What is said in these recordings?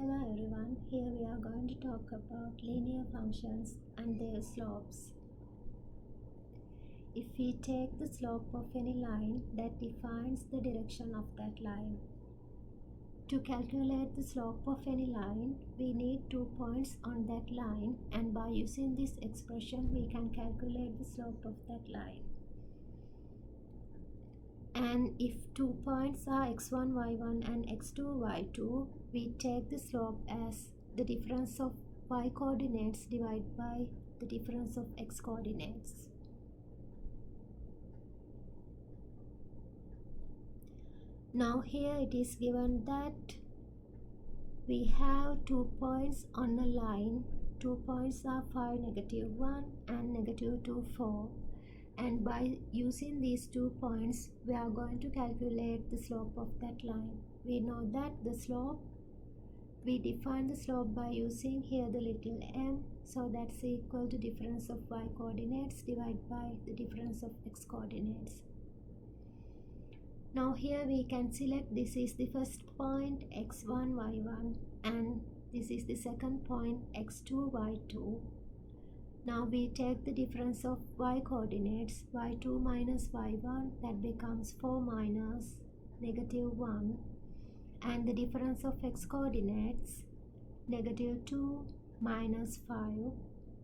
Hello everyone, here we are going to talk about linear functions and their slopes. If we take the slope of any line that defines the direction of that line. To calculate the slope of any line, we need 2 points on that line, and by using this expression we can calculate the slope of that line. And if 2 points are x1, y1 and x2, y2, we take the slope as the difference of y coordinates divided by the difference of x coordinates. Now here it is given that we have 2 points on a line. 2 points are 5, -1 and -2, 4. And by using these 2 points, we are going to calculate the slope of that line. We know that the slope, we define the slope by using here the little m, so that's equal to difference of y coordinates divided by the difference of x coordinates. Now here we can select this is the first point x1, y1, and this is the second point x2, y2. Now we take the difference of y coordinates, y2 minus y1, that becomes 4 minus -1, and the difference of x coordinates, -2 minus 5.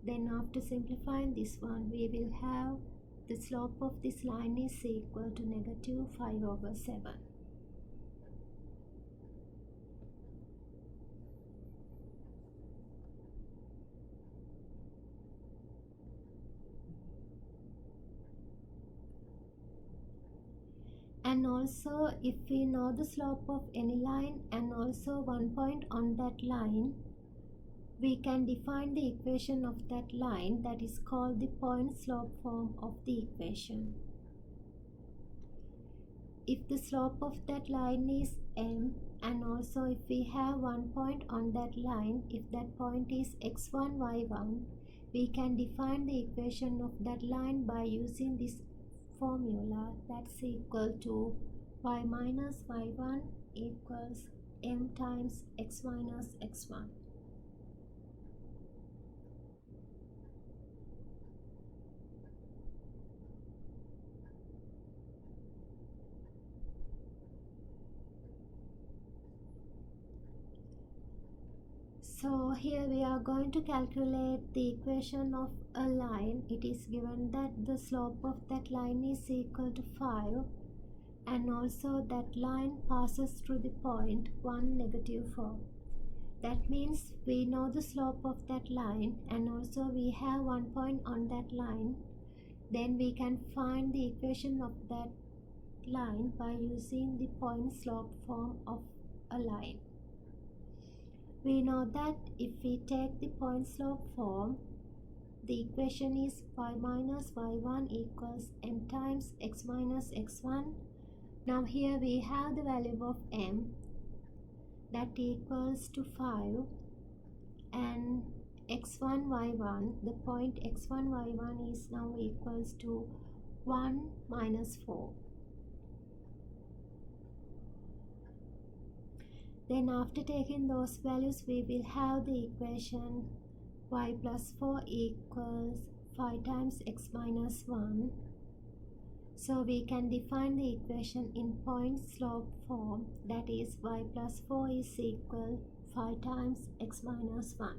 Then after simplifying this one, we will have the slope of this line is equal to -5/7. And also, if we know the slope of any line and also 1 point on that line, we can define the equation of that line, that is called the point slope form of the equation. If the slope of that line is m, and also if we have 1 point on that line, if that point is x1, y1, we can define the equation of that line by using this formula, that's equal to y minus y1 equals m times x minus x1. So here we are going to calculate the equation of a line. It is given that the slope of that line is equal to 5, and also that line passes through the point 1, -4. That means we know the slope of that line, and also we have 1 point on that line. Then we can find the equation of that line by using the point slope form of a line. We know that if we take the point slope form, the equation is y minus y1 equals m times x minus x1. Now here we have the value of m, that equals to 5, and x1, y1, the point x1, y1 is now equals to 1 minus 4. Then after taking those values, we will have the equation y plus 4 equals 5 times x minus 1. So we can define the equation in point slope form, that is y plus 4 is equal 5 times x minus 1.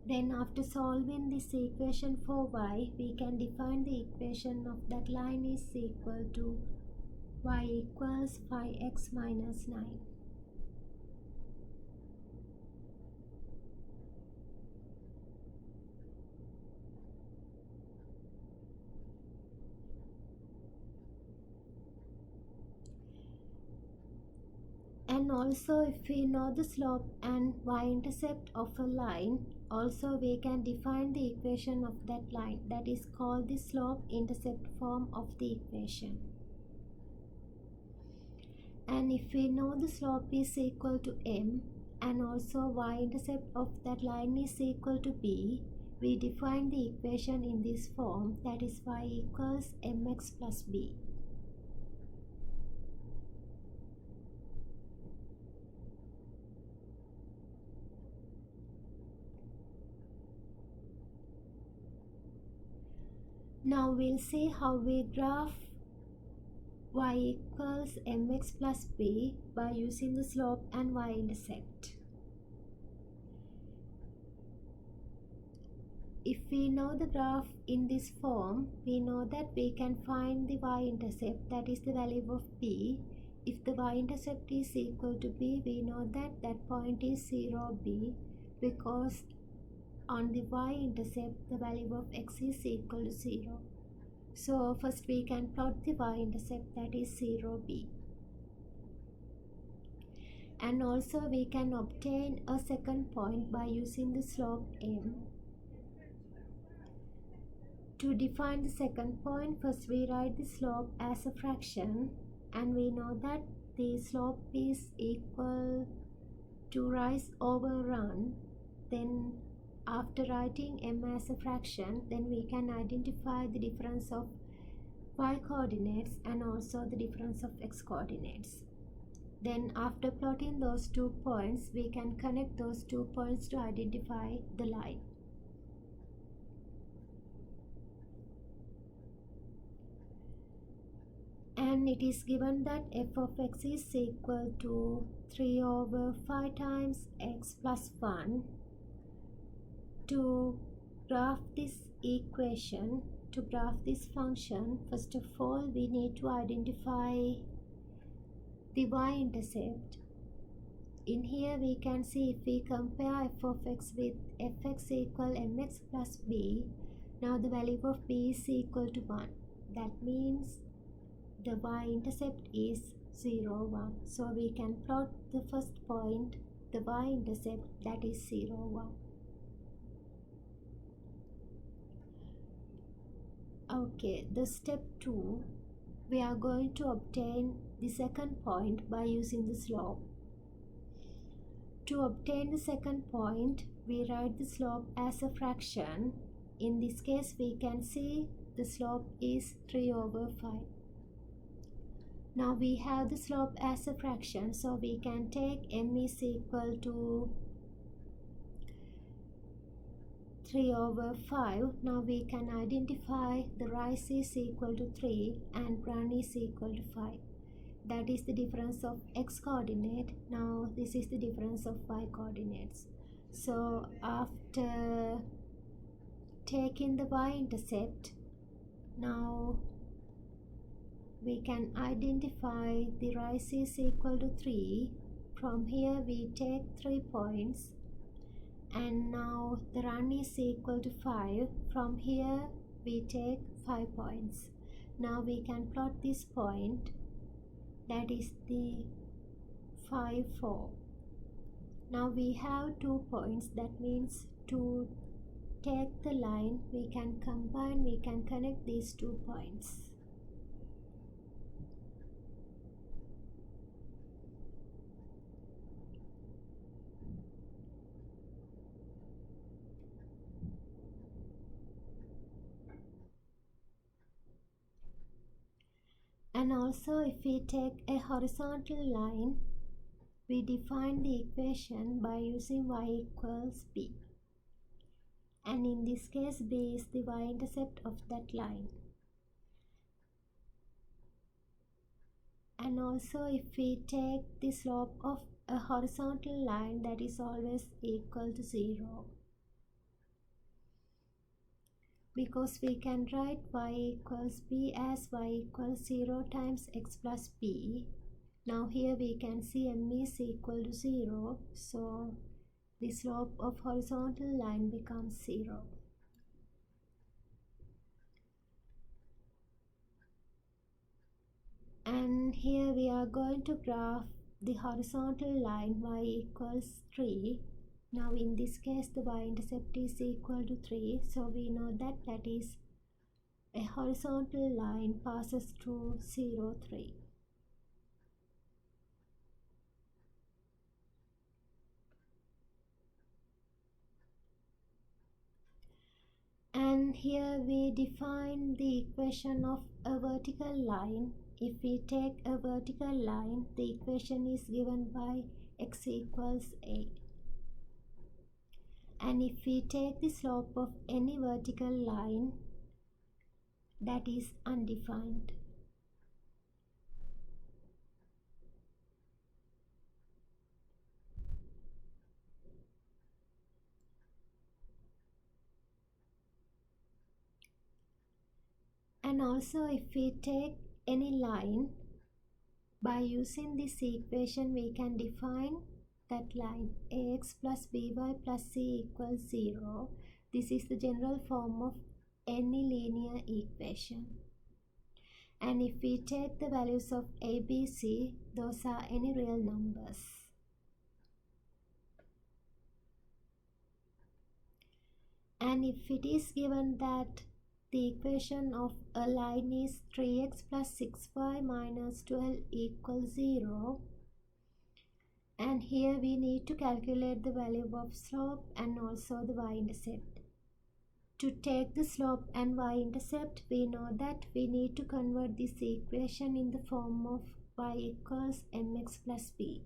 Then after solving this equation for y, we can define the equation of that line is equal to y equals 5x minus 9. And also if we know the slope and y-intercept of a line, also we can define the equation of that line, that is called the slope-intercept form of the equation. And if we know the slope is equal to m, and also y-intercept of that line is equal to b, we define the equation in this form, that is y equals mx plus b. Now we'll see how we graph y equals mx plus b by using the slope and y-intercept. If we know the graph in this form, we know that we can find the y-intercept, that is the value of b. If the y-intercept is equal to b, we know that that point is 0, b, because on the y-intercept the value of x is equal to 0. So first we can plot the y-intercept, that is 0, b. And also we can obtain a second point by using the slope m. To define the second point, first we write the slope as a fraction, and we know that the slope is equal to rise over run. Then after writing m as a fraction, then we can identify the difference of y coordinates and also the difference of x coordinates. Then after plotting those 2 points, we can connect those 2 points to identify the line. And it is given that f of x is equal to 3 over 5 times x plus 1. To graph this equation, to graph this function, first of all we need to identify the y-intercept. In here we can see, if we compare f of x with fx equal mx plus b, now the value of b is equal to 1. That means the y-intercept is 0, 1. So we can plot the first point, the y-intercept, that is 0, 1. Okay, the step 2, we are going to obtain the second point by using the slope. To obtain the second point, we write the slope as a fraction. In this case, we can see the slope is 3 over 5. Now we have the slope as a fraction, so we can take m is equal to 3 over 5. Now we can identify the rise is equal to 3 and run is equal to 5. That is the difference of x coordinate. Now this is the difference of y coordinates. So after taking the y-intercept, now we can identify the rise is equal to 3. From here we take 3 points, and now the run is equal to 5. From here we take 5 points. Now we can plot this point, that is the 5, 4. Now we have 2 points, that means to take the line we can combine, we can connect these 2 points. And also if we take a horizontal line, we define the equation by using y equals b. And in this case, b is the y-intercept of that line. And also if we take the slope of a horizontal line, that is always equal to 0. Because we can write y equals b as y equals 0 times x plus b. Now here we can see m is equal to 0, so the slope of horizontal line becomes 0. And here we are going to graph the horizontal line y equals 3. Now in this case the y-intercept is equal to 3, so we know that that is a horizontal line passes through 0, 3. And here we define the equation of a vertical line. If we take a vertical line, the equation is given by x equals a. And if we take the slope of any vertical line, that is undefined. And also if we take any line, by using this equation we can define that line ax plus by plus c equals 0. This is the general form of any linear equation. And if we take the values of a, b, c, those are any real numbers. And if it is given that the equation of a line is 3x plus 6y minus 12 equals 0, and here we need to calculate the value of slope and also the y-intercept. To take the slope and y-intercept, we know that we need to convert this equation in the form of y equals mx plus b.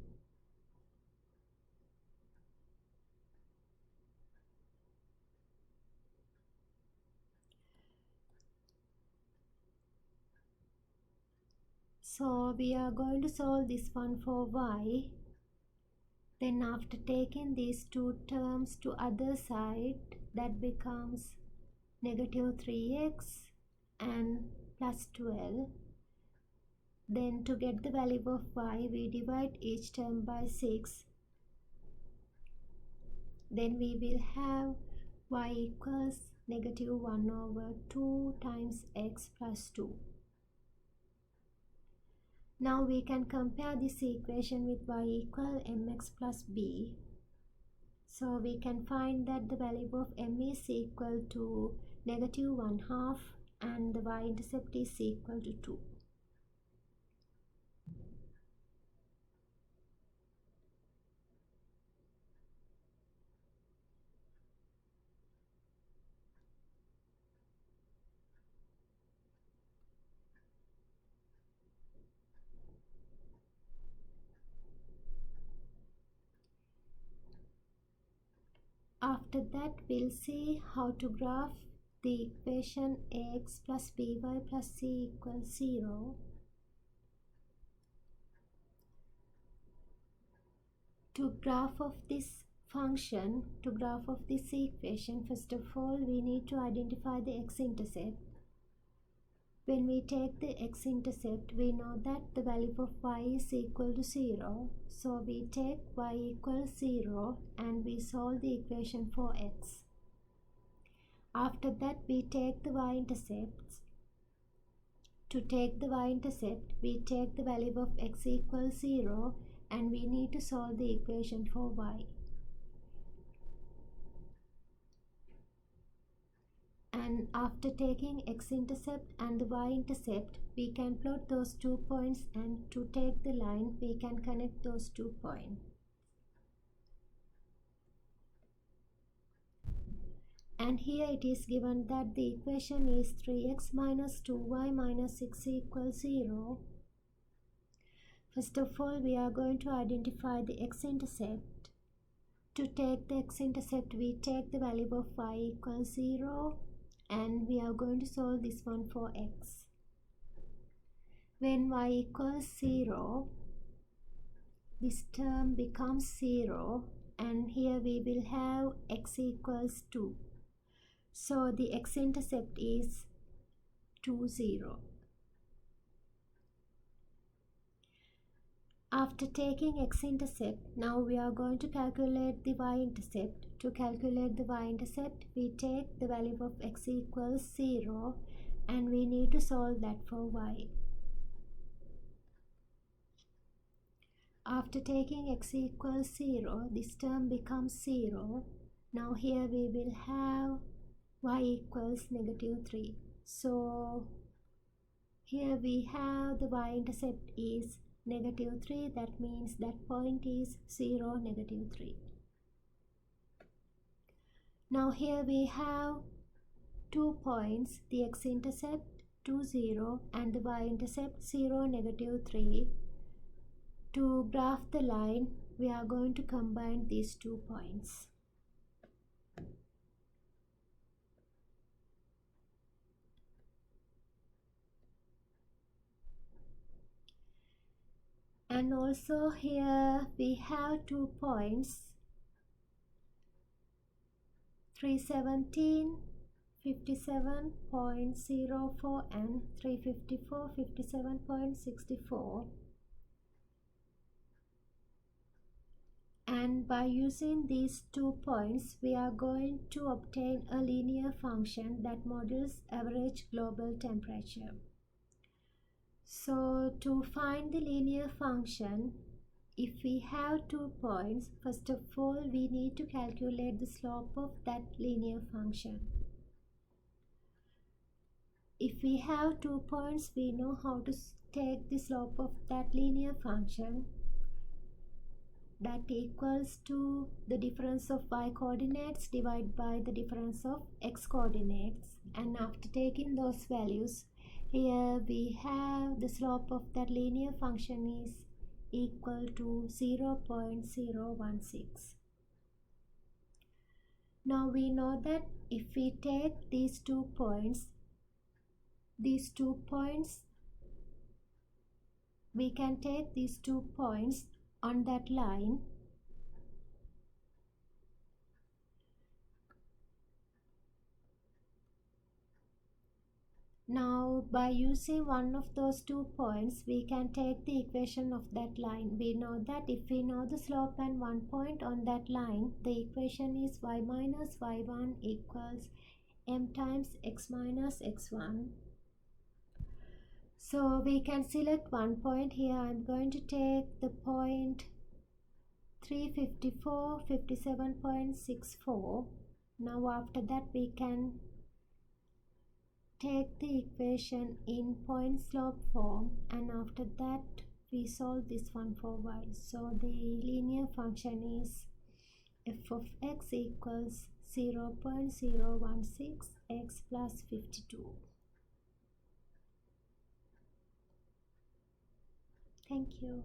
So we are going to solve this one for y. Then after taking these two terms to other side, that becomes negative 3x and plus 12. Then to get the value of y, we divide each term by 6. Then we will have y equals negative 1 over 2 times x plus 2. Now we can compare this equation with y equal mx plus b. So we can find that the value of m is equal to negative 1/2 and the y-intercept is equal to 2. After that, we'll see how to graph the equation ax plus by plus c equals 0. To graph of this function, to graph of this equation, first of all, we need to identify the x-intercept. When we take the x-intercept, we know that the value of y is equal to 0. So we take y equals 0 and we solve the equation for x. After that, we take the y-intercepts. To take the y-intercept, we take the value of x equals 0 and we need to solve the equation for y. And after taking x-intercept and the y-intercept, we can plot those 2 points, and to take the line, we can connect those 2 points. And here it is given that the equation is 3x minus 2y minus 6 equals 0. First of all, we are going to identify the x-intercept. To take the x-intercept, we take the value of y equals 0. And we are going to solve this one for x. When y equals 0, this term becomes 0, and here we will have x equals 2. So the x-intercept is 2, 0. After taking x-intercept, now we are going to calculate the y-intercept. To calculate the y-intercept, we take the value of x equals 0 and we need to solve that for y. After taking x equals 0, this term becomes 0. Now here we will have y equals negative 3. So here we have the y-intercept is negative 3. That means that point is 0, negative 3. Now here we have 2 points, the x-intercept 2, 0 and the y-intercept 0, negative 3. To graph the line, we are going to combine these 2 points. And also here we have 2 points, 317 57.04 and 354 57.64, and by using these 2 points we are going to obtain a linear function that models average global temperature. So to find the linear function, if we have 2 points, first of all we need to calculate the slope of that linear function. If we have 2 points, we know how to take the slope of that linear function, that equals to the difference of y coordinates divided by the difference of x coordinates. And after taking those values, here we have the slope of that linear function is equal to 0.016. Now we know that if we take these 2 points, we can take these 2 points on that line. Now by using one of those 2 points, we can take the equation of that line. We know that if we know the slope and one point on that line, the equation is y minus y1 equals m times x minus x1. So we can select one point here. I'm going to take the point 354 57.64. Now after that we can take the equation in point slope form, and after that we solve this one for y. So the linear function is f of x equals 0.016 x plus 52. Thank you.